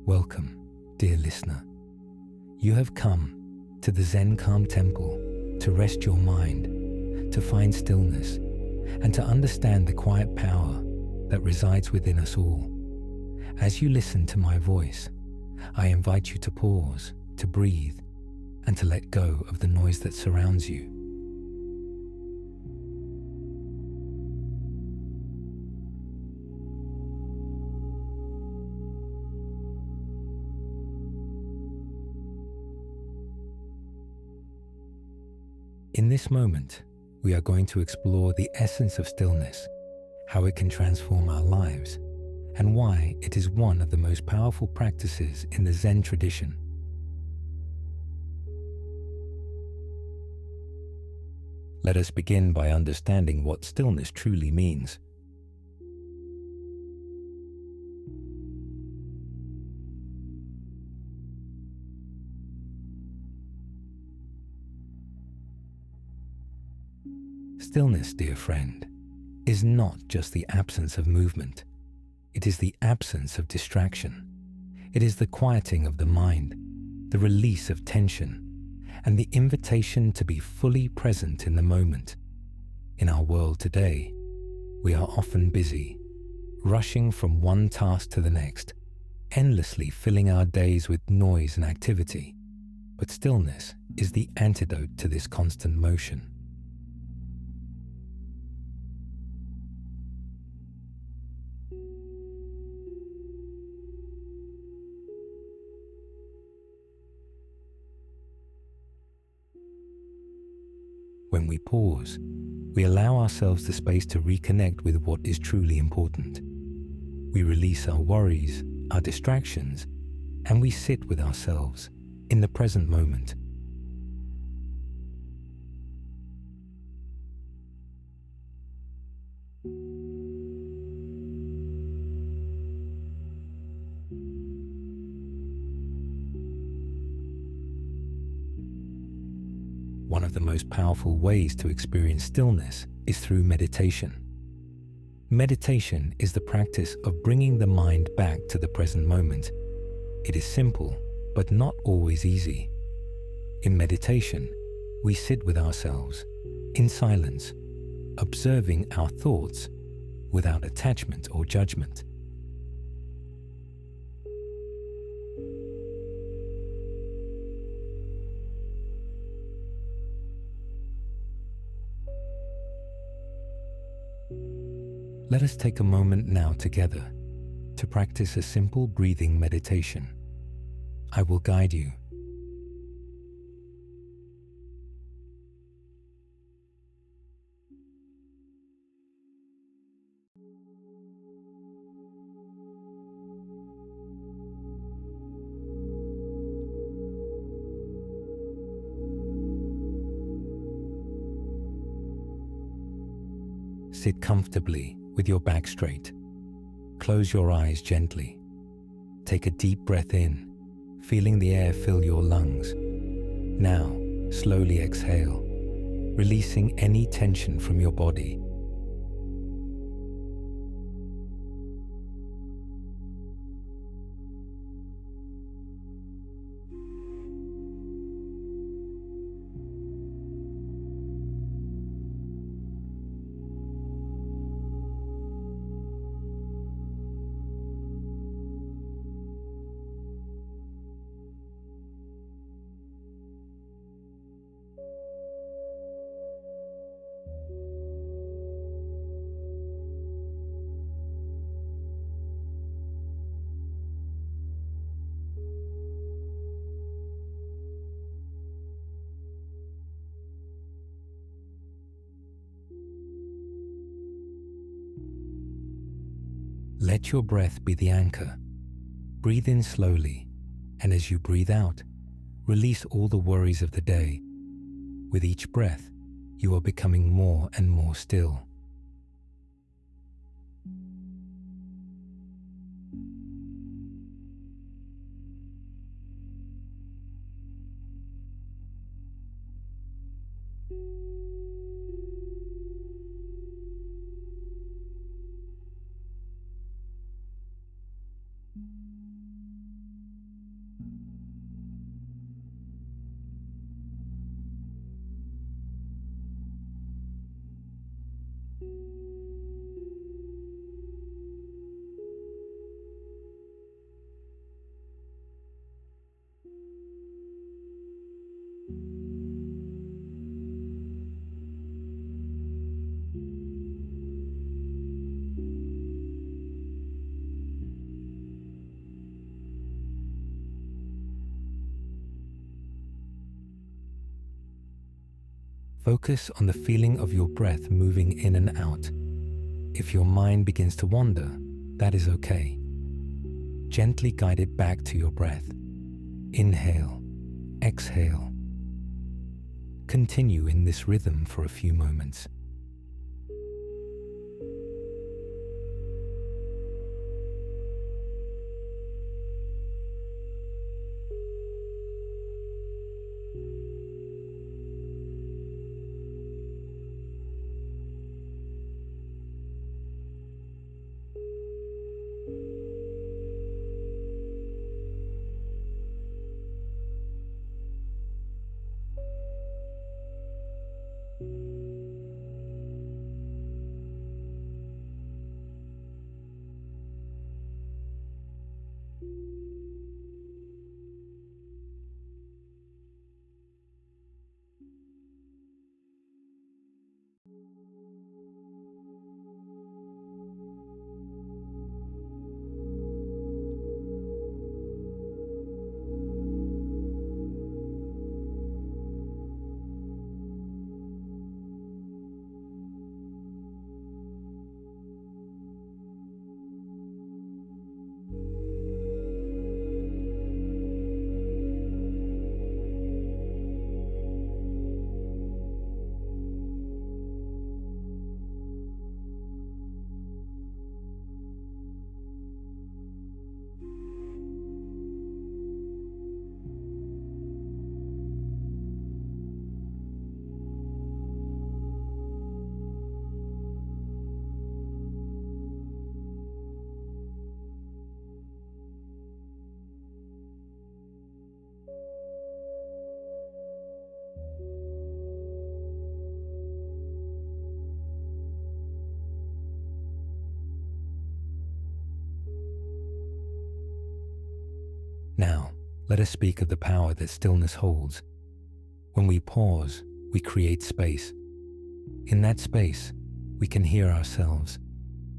Welcome, dear listener. You have come to the Zen Calm Temple to rest your mind, to find stillness, and to understand the quiet power that resides within us all. As you listen to my voice, I invite you to pause, to breathe, and to let go of the noise that surrounds you. In this moment, we are going to explore the essence of stillness, how it can transform our lives, and why it is one of the most powerful practices in the Zen tradition. Let us begin by understanding what stillness truly means. Stillness, dear friend, is not just the absence of movement. It is the absence of distraction. It is the quieting of the mind, the release of tension, and the invitation to be fully present in the moment. In our world today, we are often busy, rushing from one task to the next, endlessly filling our days with noise and activity. But stillness is the antidote to this constant motion. When we pause, we allow ourselves the space to reconnect with what is truly important. We release our worries, our distractions, and we sit with ourselves in the present moment. One of the most powerful ways to experience stillness is through meditation. Meditation is the practice of bringing the mind back to the present moment. It is simple, but not always easy. In meditation, we sit with ourselves, in silence, observing our thoughts without attachment or judgment. Let us take a moment now together to practice a simple breathing meditation. I will guide you. Sit comfortably with your back straight. Close your eyes gently. Take a deep breath in, feeling the air fill your lungs. Now, slowly exhale, releasing any tension from your body. Let your breath be the anchor. Breathe in slowly, and as you breathe out, release all the worries of the day. With each breath, you are becoming more and more still. Focus on the feeling of your breath moving in and out. If your mind begins to wander, that is okay. Gently guide it back to your breath. Inhale, exhale. Continue in this rhythm for a few moments. Now, let us speak of the power that stillness holds. When we pause, we create space. In that space, we can hear ourselves.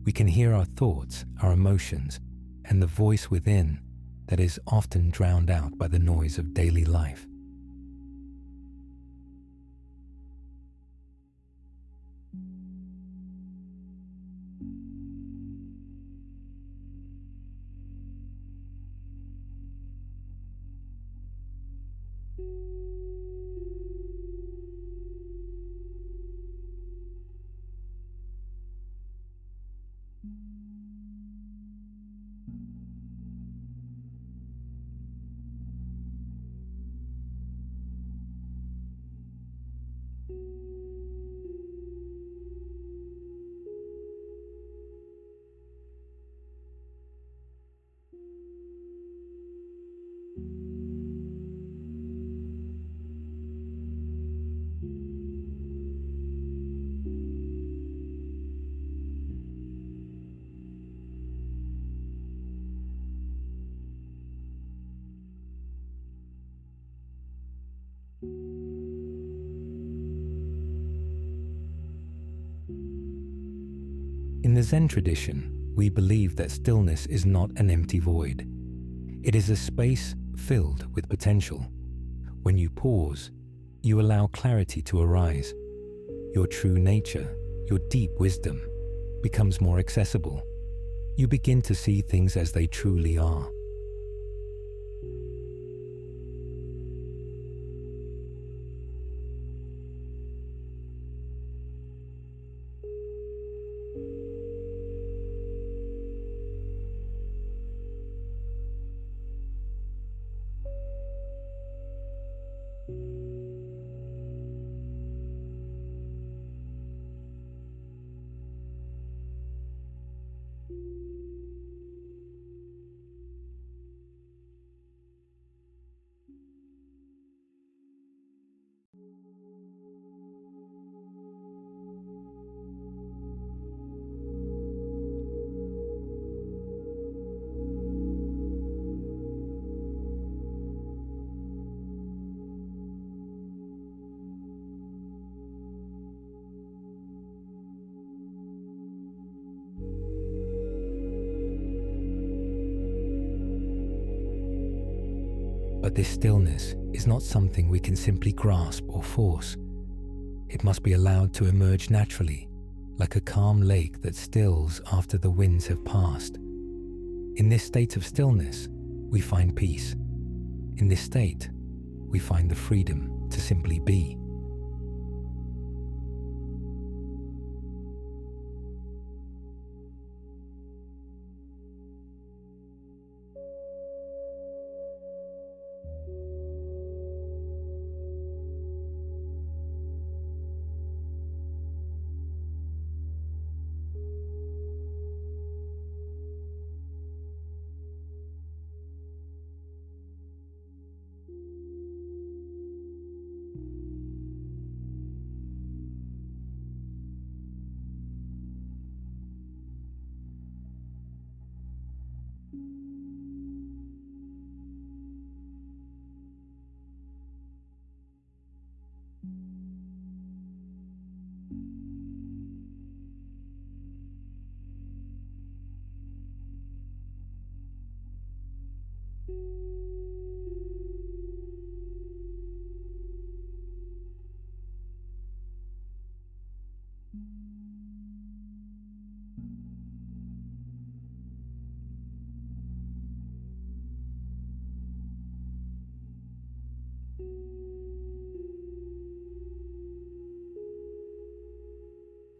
We can hear our thoughts, our emotions, and the voice within that is often drowned out by the noise of daily life. In the Zen tradition, we believe that stillness is not an empty void. It is a space filled with potential. When you pause, you allow clarity to arise. Your true nature, your deep wisdom, becomes more accessible. You begin to see things as they truly are. But this stillness is not something we can simply grasp or force. It must be allowed to emerge naturally, like a calm lake that stills after the winds have passed. In this state of stillness, we find peace. In this state, we find the freedom to simply be.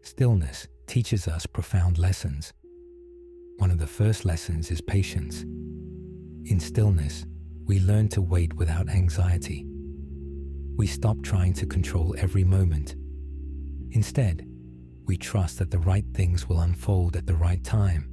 Stillness teaches us profound lessons. One of the first lessons is patience. In stillness, we learn to wait without anxiety. We stop trying to control every moment. Instead, we trust that the right things will unfold at the right time.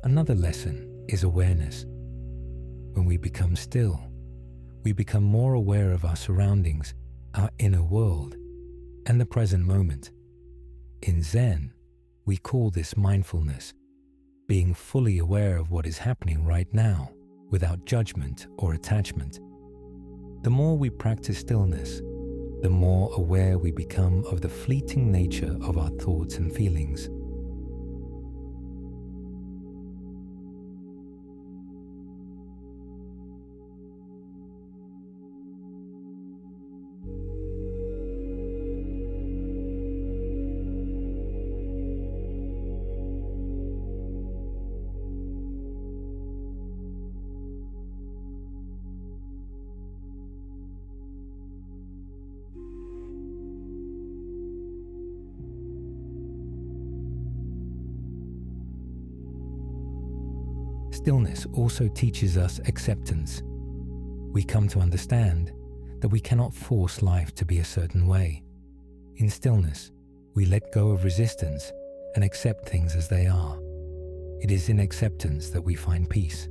Another lesson is awareness. When we become still, we become more aware of our surroundings, our inner world, and the present moment. In Zen, we call this mindfulness, being fully aware of what is happening right now, without judgment or attachment. The more we practice stillness, the more aware we become of the fleeting nature of our thoughts and feelings. Stillness also teaches us acceptance. We come to understand that we cannot force life to be a certain way. In stillness, we let go of resistance and accept things as they are. It is in acceptance that we find peace.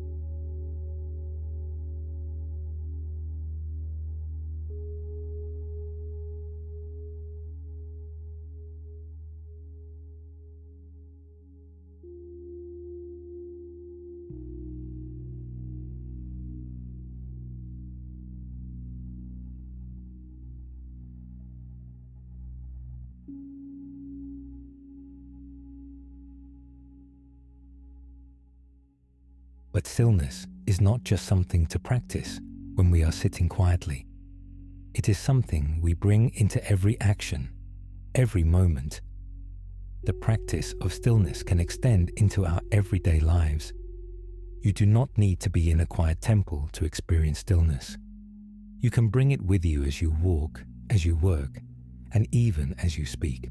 But stillness is not just something to practice when we are sitting quietly. It is something we bring into every action, every moment. The practice of stillness can extend into our everyday lives. You do not need to be in a quiet temple to experience stillness. You can bring it with you as you walk, as you work, and even as you speak.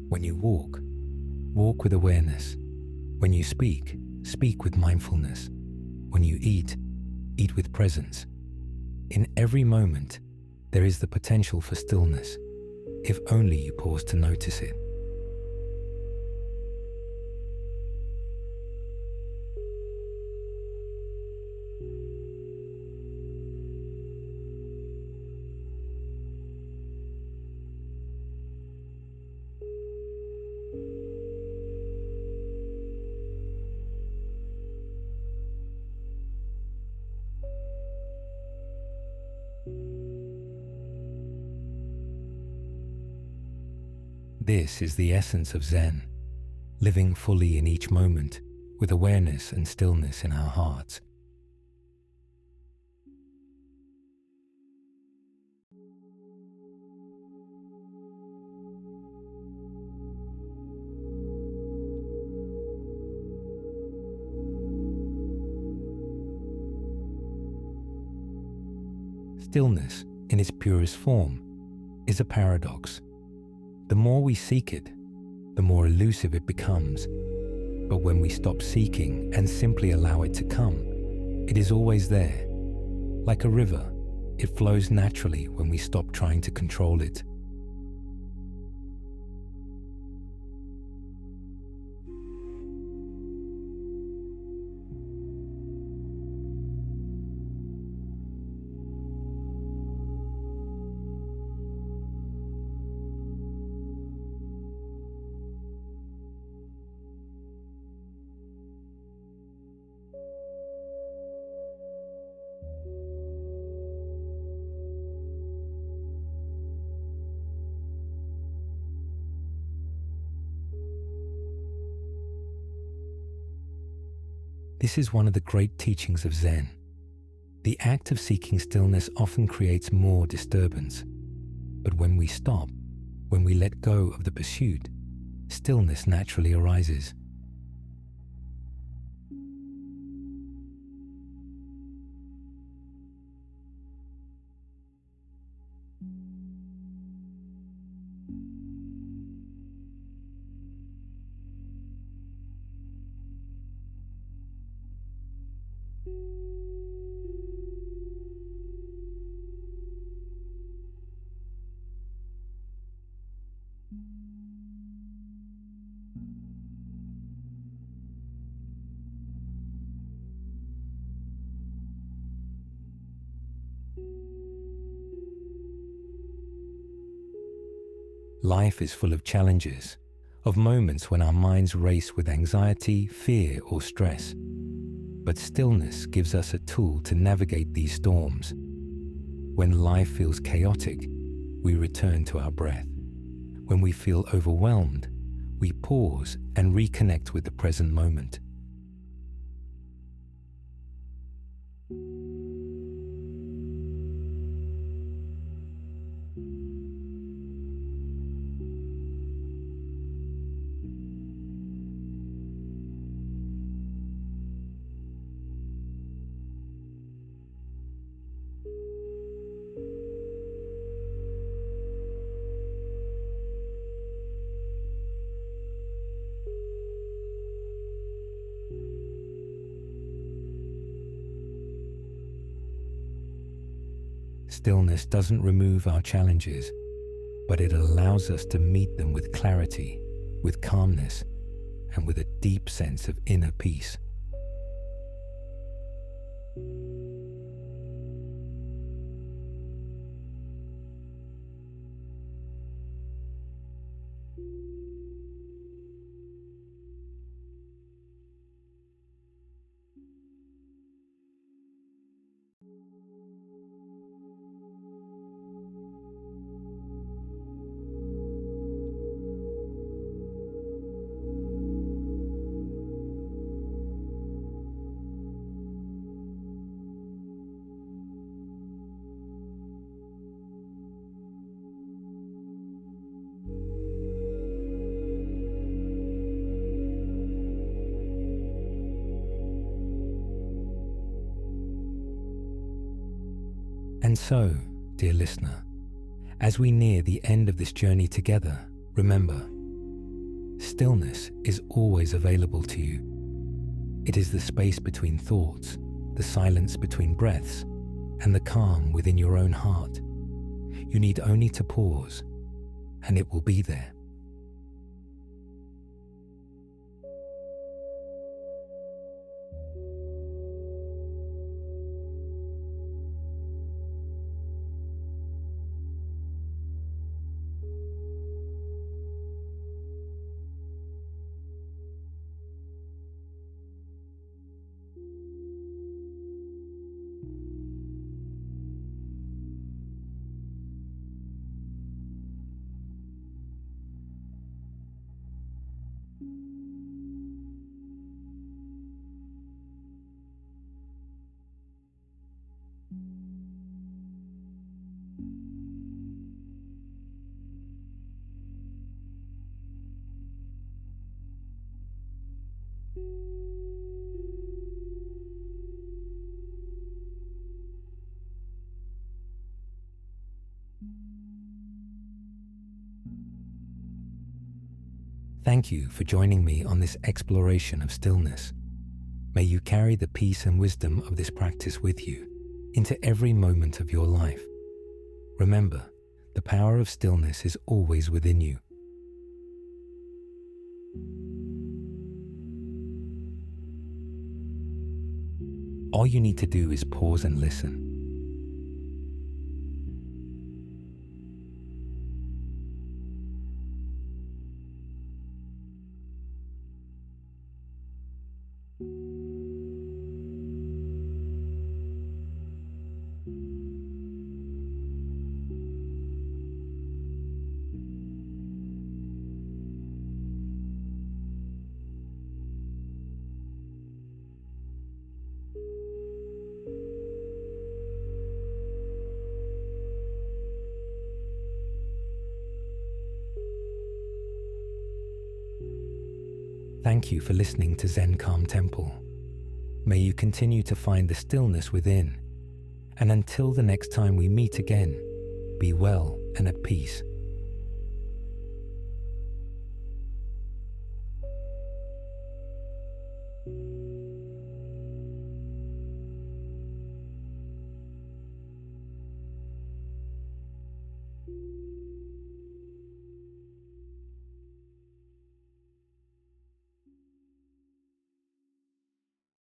When you walk, walk with awareness. When you speak, speak with mindfulness. When you eat, eat with presence. In every moment, there is the potential for stillness, if only you pause to notice it. This is the essence of Zen, living fully in each moment with awareness and stillness in our hearts. Stillness, in its purest form, is a paradox. The more we seek it, the more elusive it becomes. But when we stop seeking and simply allow it to come, it is always there. Like a river, it flows naturally when we stop trying to control it. This is one of the great teachings of Zen. The act of seeking stillness often creates more disturbance. But when we stop, when we let go of the pursuit, stillness naturally arises. Life is full of challenges, of moments when our minds race with anxiety, fear, or stress. But stillness gives us a tool to navigate these storms. When life feels chaotic, we return to our breath. When we feel overwhelmed, we pause and reconnect with the present moment. Stillness doesn't remove our challenges, but it allows us to meet them with clarity, with calmness, and with a deep sense of inner peace. And so, dear listener, as we near the end of this journey together, remember, Stillness is always available to you. It is the space between thoughts, the silence between breaths, and the calm within your own heart. You need only to pause, and it will be there. Thank you for joining me on this exploration of stillness. May you carry the peace and wisdom of this practice with you into every moment of your life. Remember, the power of stillness is always within you. All you need to do is pause and listen. Thank you for listening to Zen Calm Temple. May you continue to find the stillness within. And until the next time we meet again, be well and at peace.